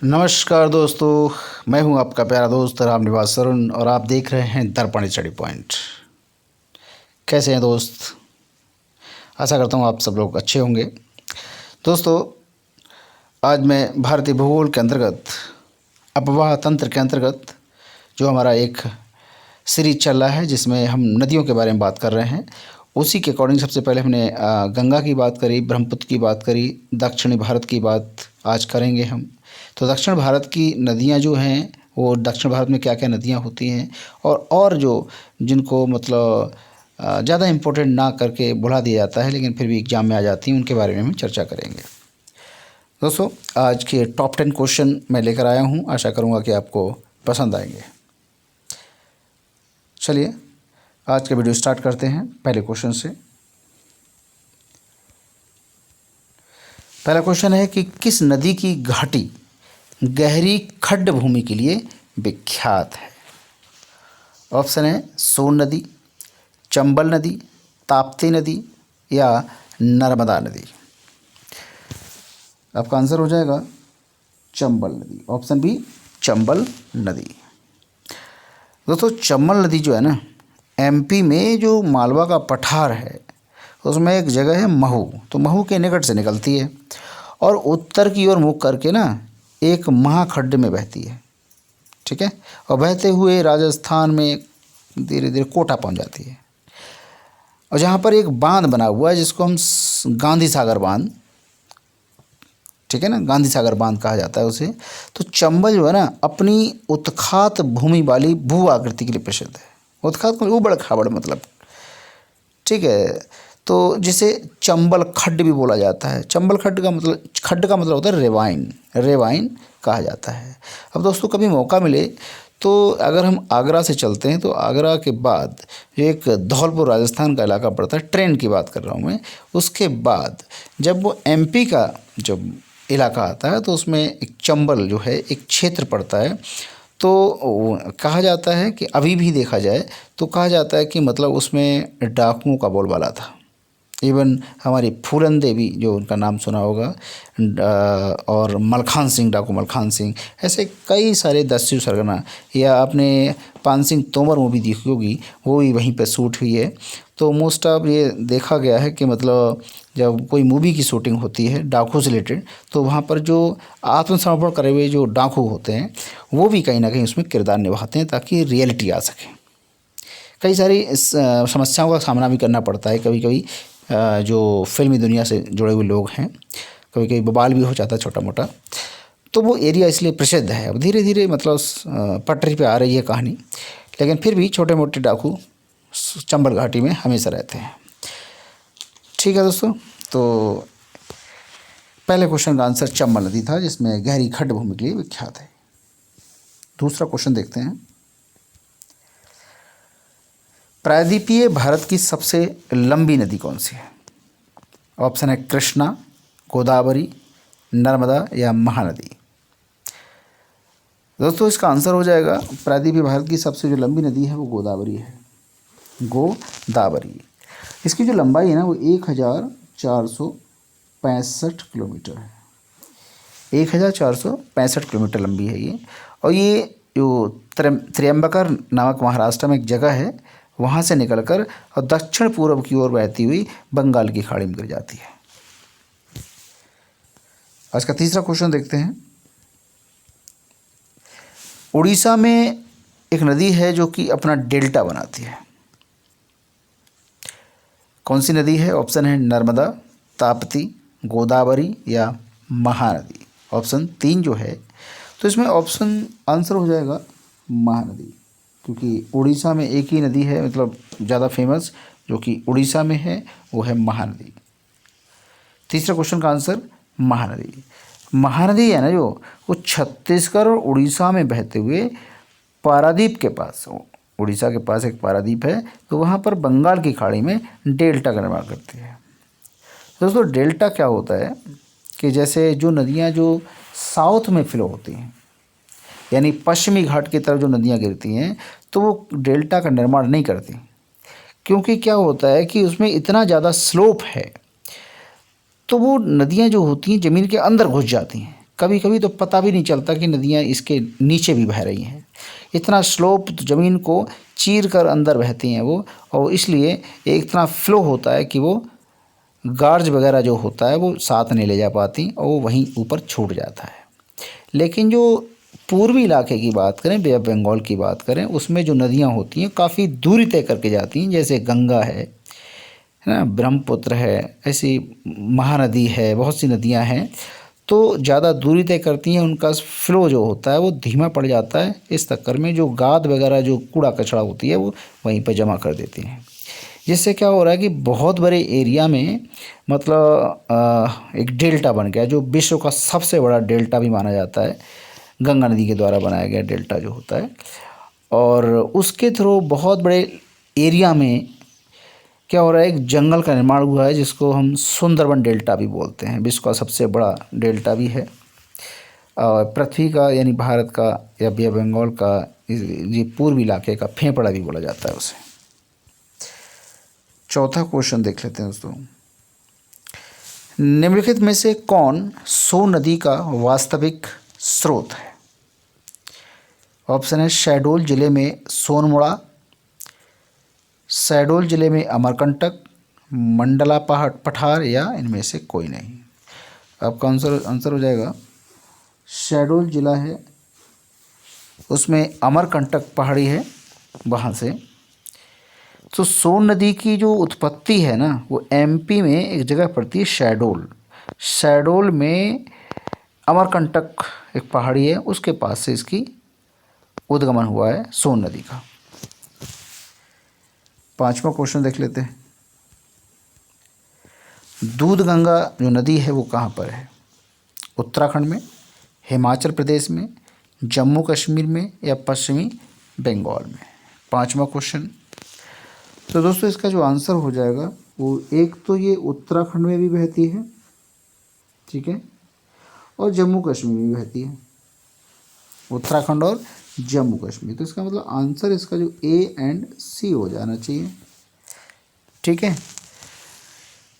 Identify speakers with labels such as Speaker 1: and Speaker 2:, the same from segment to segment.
Speaker 1: नमस्कार दोस्तों, मैं हूं आपका प्यारा दोस्त राम निवास सरुण और आप देख रहे हैं दर्पण स्टडी पॉइंट। कैसे हैं दोस्त? आशा करता हूं आप सब लोग अच्छे होंगे। दोस्तों, आज मैं भारतीय भूगोल के अंतर्गत अपवाह तंत्र के अंतर्गत जो हमारा एक सीरीज चल रहा है जिसमें हम नदियों के बारे में बात कर रहे हैं, उसी के अकॉर्डिंग सबसे पहले हमने गंगा की बात करी, ब्रह्मपुत्र की बात करी, दक्षिणी भारत की बात आज करेंगे हम। तो दक्षिण भारत की नदियां जो हैं वो दक्षिण भारत में क्या क्या नदियां होती हैं और जो जिनको मतलब ज़्यादा इम्पोर्टेंट ना करके भुला दिया जाता है लेकिन फिर भी एग्जाम में आ जाती हैं, उनके बारे में हम चर्चा करेंगे। दोस्तों, आज के टॉप 10 क्वेश्चन मैं लेकर आया हूँ, आशा करूँगा कि आपको पसंद आएंगे। चलिए आज का वीडियो स्टार्ट करते हैं पहले क्वेश्चन से। पहला क्वेश्चन है कि किस नदी की घाटी गहरी खड्ड भूमि के लिए विख्यात है? ऑप्शन है सोन नदी, चंबल नदी, ताप्ती नदी या नर्मदा नदी। आपका आंसर हो जाएगा चंबल नदी, ऑप्शन बी चंबल नदी। दोस्तों, चंबल नदी जो है ना, एमपी में जो मालवा का पठार है उसमें एक जगह है महू, तो महू के निकट से निकलती है और उत्तर की ओर मुख करके ना एक महाखड्ड में बहती है, ठीक है, और बहते हुए राजस्थान में धीरे धीरे कोटा पहुंच जाती है। और जहाँ पर एक बांध बना हुआ है जिसको हम गांधी सागर बांध, ठीक है ना, गांधी सागर बांध कहा जाता है उसे। तो चंबल जो है ना अपनी उत्खात भूमि वाली भू आकृति के लिए प्रसिद्ध है। उत्खात उबड़ खाबड़ मतलब, ठीक है, तो जिसे चंबल खड्ड भी बोला जाता है। चंबल खड्ड का मतलब होता है रेवाइन, रेवाइन कहा जाता है। अब दोस्तों, कभी मौका मिले तो अगर हम आगरा से चलते हैं तो आगरा के बाद एक धौलपुर राजस्थान का इलाका पड़ता है, ट्रेन की बात कर रहा हूँ मैं। उसके बाद जब वो एमपी का जब इलाका आता है तो उसमें एक चंबल जो है एक क्षेत्र पड़ता है। तो कहा जाता है कि अभी भी देखा जाए तो कहा जाता है कि मतलब उसमें डाकुओं का बोलबाला था। इवन हमारी फूलन देवी, जो उनका नाम सुना होगा, और मलखान सिंह, डाकू मलखान सिंह, ऐसे कई सारे दस्यु सरगना, या आपने पान सिंह तोमर मूवी देखी होगी, वो भी वहीं पर शूट हुई है। तो मोस्ट ऑफ ये देखा गया है कि मतलब जब कोई मूवी की शूटिंग होती है डाकू से रिलेटेड, तो वहाँ पर जो आत्मसमर्पण करे हुए जो डाकू होते हैं वो भी कहीं ना कहीं उसमें किरदार निभाते हैं ताकि रियलिटी आ सके। कई सारी समस्याओं का सामना भी करना पड़ता है कभी कभी, जो फिल्मी दुनिया से जुड़े हुए लोग हैं, कभी कभी बवाल भी हो जाता है छोटा मोटा। तो वो एरिया इसलिए प्रसिद्ध है। अब धीरे धीरे मतलब पटरी पे आ रही है कहानी, लेकिन फिर भी छोटे मोटे डाकू चंबल घाटी में हमेशा रहते हैं। ठीक है दोस्तों, तो पहले क्वेश्चन का आंसर चंबल नदी था जिसमें गहरी खड्ड भूमि के लिए विख्यात है। दूसरा क्वेश्चन देखते हैं। प्रायद्वीपीय भारत की सबसे लंबी नदी कौन सी है? ऑप्शन है कृष्णा, गोदावरी, नर्मदा या महानदी। दोस्तों, इसका आंसर हो जाएगा प्रायद्वीपीय भारत की सबसे जो लंबी नदी है वो गोदावरी है, गोदावरी। इसकी जो लंबाई है ना वो 1465 किलोमीटर है। 1465 किलोमीटर लंबी है ये। और ये जो त्र्यंबकर नामक महाराष्ट्र में एक जगह है, वहाँ से निकलकर और दक्षिण पूर्व की ओर बहती हुई बंगाल की खाड़ी में गिर जाती है। आज का तीसरा क्वेश्चन देखते हैं। उड़ीसा में एक नदी है जो कि अपना डेल्टा बनाती है। कौन सी नदी है? ऑप्शन है नर्मदा, ताप्ती, गोदावरी या महानदी। ऑप्शन 3 जो है, तो इसमें ऑप्शन आंसर हो जाएगा महानदी, क्योंकि उड़ीसा में एक ही नदी है मतलब ज़्यादा फेमस जो कि उड़ीसा में है, वो है महानदी। तीसरा क्वेश्चन का आंसर महानदी। महानदी है ना जो, वो छत्तीसगढ़ और उड़ीसा में बहते हुए पारादीप के पास, उड़ीसा के पास एक पारादीप है, तो वहाँ पर बंगाल की खाड़ी में डेल्टा का निर्माण करती है। दोस्तों, डेल्टा क्या होता है कि जैसे जो नदियाँ जो साउथ में फ्लो होती हैं, यानी पश्चिमी घाट की तरफ जो नदियाँ गिरती हैं, तो वो डेल्टा का निर्माण नहीं करती, क्योंकि क्या होता है कि उसमें इतना ज़्यादा स्लोप है, तो वो नदियाँ जो होती हैं ज़मीन के अंदर घुस जाती हैं। कभी कभी तो पता भी नहीं चलता कि नदियाँ इसके नीचे भी बह रही हैं। इतना स्लोप ज़मीन को चीर कर अंदर बहती हैं वो, और इसलिए एक इतना फ्लो होता है कि वो गार्ज वगैरह जो होता है वो साथ नहीं ले जा पाती और वो वहीं ऊपर छूट जाता है। लेकिन जो पूर्वी इलाके की बात करें, बे ऑफ बंगाल की बात करें, उसमें जो नदियाँ होती हैं काफ़ी दूरी तय करके जाती हैं, जैसे गंगा है ना, ब्रह्मपुत्र है, ऐसी महानदी है, बहुत सी नदियाँ हैं, तो ज़्यादा दूरी तय करती हैं, उनका फ्लो जो होता है वो धीमा पड़ जाता है। इस चक्कर में जो गाद वगैरह जो कूड़ा कचरा होती है वो वहीं पर जमा कर देती हैं। जिससे क्या हो रहा है कि बहुत बड़े एरिया में मतलब एक डेल्टा बन गया, जो विश्व का सबसे बड़ा डेल्टा भी माना जाता है, गंगा नदी के द्वारा बनाया गया डेल्टा जो होता है। और उसके थ्रू बहुत बड़े एरिया में क्या हो रहा है, एक जंगल का निर्माण हुआ है जिसको हम सुंदरबन डेल्टा भी बोलते हैं। विश्व का सबसे बड़ा डेल्टा भी है, और पृथ्वी का यानी भारत का या बे ऑफ बंगाल का ये पूर्वी इलाके का फेफड़ा भी बोला जाता है उसे। चौथा क्वेश्चन देख लेते हैं दोस्तों। निम्नलिखित में से कौन सोन नदी का वास्तविक स्रोत है? ऑप्शन है शहडोल जिले में सोनमुड़ा, शहडोल जिले में अमरकंटक, मंडला पहाड़ पठार, या इनमें से कोई नहीं। आपका आंसर हो जाएगा शहडोल जिला है, उसमें अमरकंटक पहाड़ी है, वहाँ से। तो सोन नदी की जो उत्पत्ति है ना, वो एमपी में एक जगह पड़ती है शहडोल। शहडोल में अमरकंटक एक पहाड़ी है, उसके पास से इसकी उद्गमन हुआ है सोन नदी का। पांचवा क्वेश्चन देख लेते हैं। दूधगंगा जो नदी है वो कहाँ पर है? उत्तराखंड में, हिमाचल प्रदेश में, जम्मू कश्मीर में, या पश्चिमी बंगाल में? पांचवा क्वेश्चन। तो दोस्तों इसका जो आंसर हो जाएगा वो एक तो ये उत्तराखंड में भी बहती है, ठीक है, और जम्मू कश्मीर में भी बहती है, उत्तराखंड और जम्मू कश्मीर। तो इसका मतलब आंसर इसका जो ए एंड सी हो जाना चाहिए, ठीक है।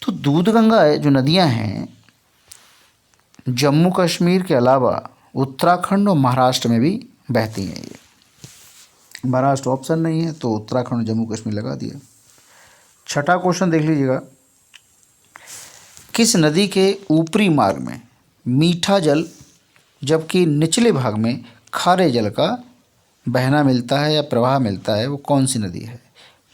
Speaker 1: तो दूधगंगा जो नदियां हैं जम्मू कश्मीर के अलावा उत्तराखंड और महाराष्ट्र में भी बहती हैं। ये महाराष्ट्र ऑप्शन नहीं है तो उत्तराखंड और जम्मू कश्मीर लगा दिया। छठा क्वेश्चन देख लीजिएगा। किस नदी के ऊपरी मार्ग में मीठा जल जबकि निचले भाग में खारे जल का बहना मिलता है या प्रवाह मिलता है, वो कौन सी नदी है?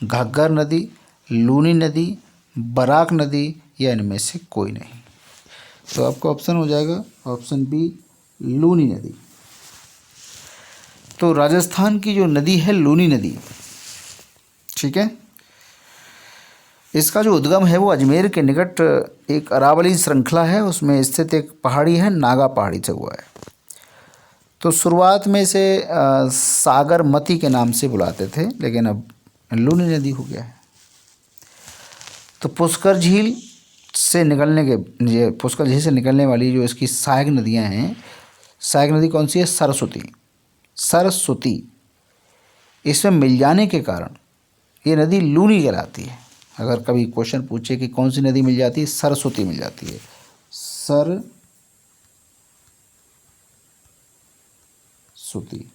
Speaker 1: घग्गर नदी, लूनी नदी, बराक नदी, या इनमें से कोई नहीं? तो आपका ऑप्शन हो जाएगा ऑप्शन बी लूनी नदी। तो राजस्थान की जो नदी है लूनी नदी, ठीक है, इसका जो उद्गम है वो अजमेर के निकट एक अरावली श्रृंखला है, उसमें स्थित एक पहाड़ी है, नागा पहाड़ी से हुआ है। तो शुरुआत में इसे सागरमती के नाम से बुलाते थे, लेकिन अब लूनी नदी हो गया है। तो पुष्कर झील से निकलने वाली जो इसकी सहायक नदियां हैं, सहायक नदी कौन सी है? सरस्वती। इसमें मिल जाने के कारण ये नदी लूनी कहलाती है। अगर कभी क्वेश्चन पूछे कि कौन सी नदी मिल जाती है, सरस्वती मिल जाती है। सरस्वती,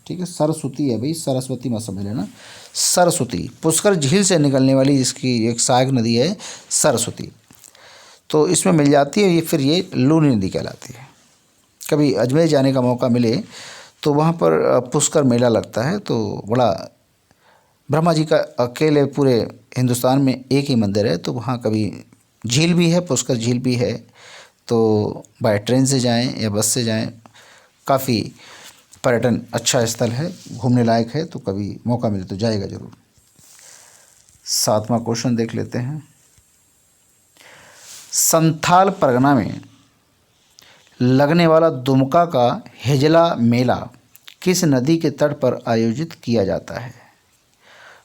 Speaker 1: ठीक है, सरस्वती है भाई, सरस्वती मत समझ लेना, सरस्वती। पुष्कर झील से निकलने वाली इसकी एक सहायक नदी है सरस्वती, तो इसमें मिल जाती है, ये फिर ये लूनी नदी कहलाती है। कभी अजमेर जाने का मौका मिले तो वहाँ पर पुष्कर मेला लगता है, तो बड़ा, ब्रह्मा जी का अकेले पूरे हिंदुस्तान में एक ही मंदिर है, तो वहाँ कभी झील भी है, पुष्कर झील भी है, तो बाय ट्रेन से जाएं या बस से जाएं, काफ़ी पर्यटन अच्छा स्थल है, घूमने लायक है, तो कभी मौका मिले तो जाएगा ज़रूर। सातवां क्वेश्चन देख लेते हैं। संथाल परगना में लगने वाला दुमका का हिजला मेला किस नदी के तट पर आयोजित किया जाता है?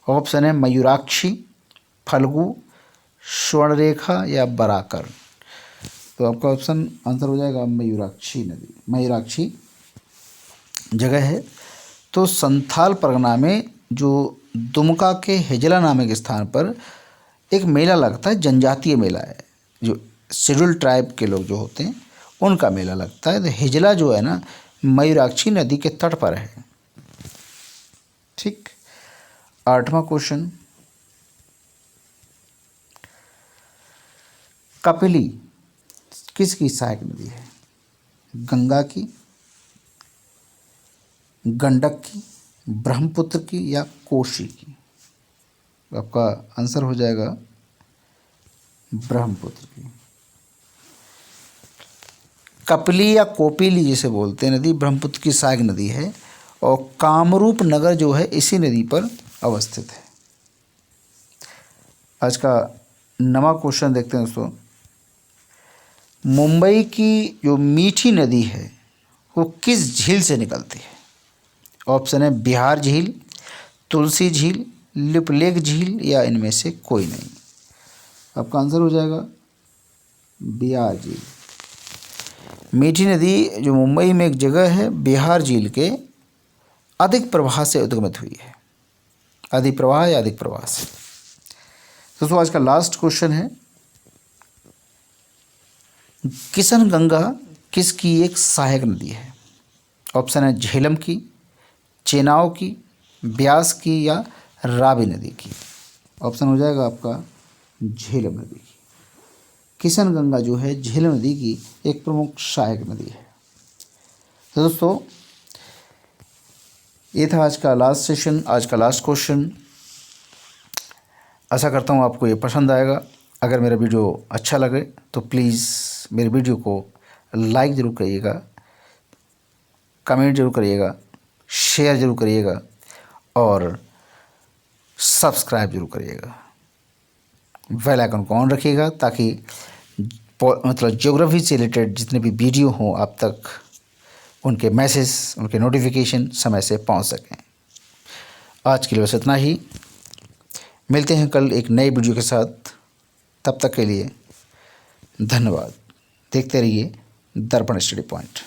Speaker 1: ऑप्शन है मयूराक्षी, फल्गु, स्वर्णरेखा, या बराकर। तो आपका ऑप्शन आंसर हो जाएगा मयूराक्षी नदी, मयूराक्षी जगह है। तो संथाल परगना में जो दुमका के हिजला नामक स्थान पर एक मेला लगता है, जनजातीय मेला है, जो शेड्यूल ट्राइब के लोग जो होते हैं उनका मेला लगता है। तो हिजला जो है ना मयूराक्षी नदी के तट पर है। ठीक। 8वां क्वेश्चन, कपिली किसकी सहायक नदी है? गंगा की, गंडक की, ब्रह्मपुत्र की या कोसी की? आपका आंसर हो जाएगा ब्रह्मपुत्र की। कपिली या कोपिली जिसे बोलते हैं नदी ब्रह्मपुत्र की सहायक नदी है और कामरूप नगर जो है इसी नदी पर अवस्थित है। आज का 9वां क्वेश्चन देखते हैं दोस्तों, मुंबई की जो मीठी नदी है वो किस झील से निकलती है? ऑप्शन है बिहार झील, तुलसी झील, लिपलेख झील या इनमें से कोई नहीं। आपका आंसर हो जाएगा बिहार झील। मीठी नदी जो मुंबई में एक जगह है बिहार झील के अधिक प्रवाह से उद्गमित हुई है। अधिक प्रवाह या अधिक प्रवाह से। दोस्तों आज का लास्ट क्वेश्चन है, किशन गंगा किसकी एक सहायक नदी है? ऑप्शन है झेलम की, चेनाब की, ब्यास की या रावी नदी की? ऑप्शन हो जाएगा आपका झेलम नदी की। किशन गंगा जो है झेलम नदी की एक प्रमुख सहायक नदी है। तो दोस्तों ये था आज का लास्ट सेशन, आज का लास्ट क्वेश्चन। आशा करता हूँ आपको ये पसंद आएगा। अगर मेरा वीडियो अच्छा लगे तो प्लीज़ मेरे वीडियो को लाइक ज़रूर करिएगा, कमेंट जरूर करिएगा, शेयर ज़रूर करिएगा और सब्सक्राइब जरूर करिएगा। बेल आइकन को ऑन रखिएगा ताकि मतलब ज्योग्राफी से रिलेटेड जितने भी वीडियो हों आप तक उनके मैसेज, उनके नोटिफिकेशन समय से पहुंच सकें। आज के लिए बस इतना ही। मिलते हैं कल एक नए वीडियो के साथ। तब तक के लिए धन्यवाद। देखते रहिए दर्पण स्टडी पॉइंट।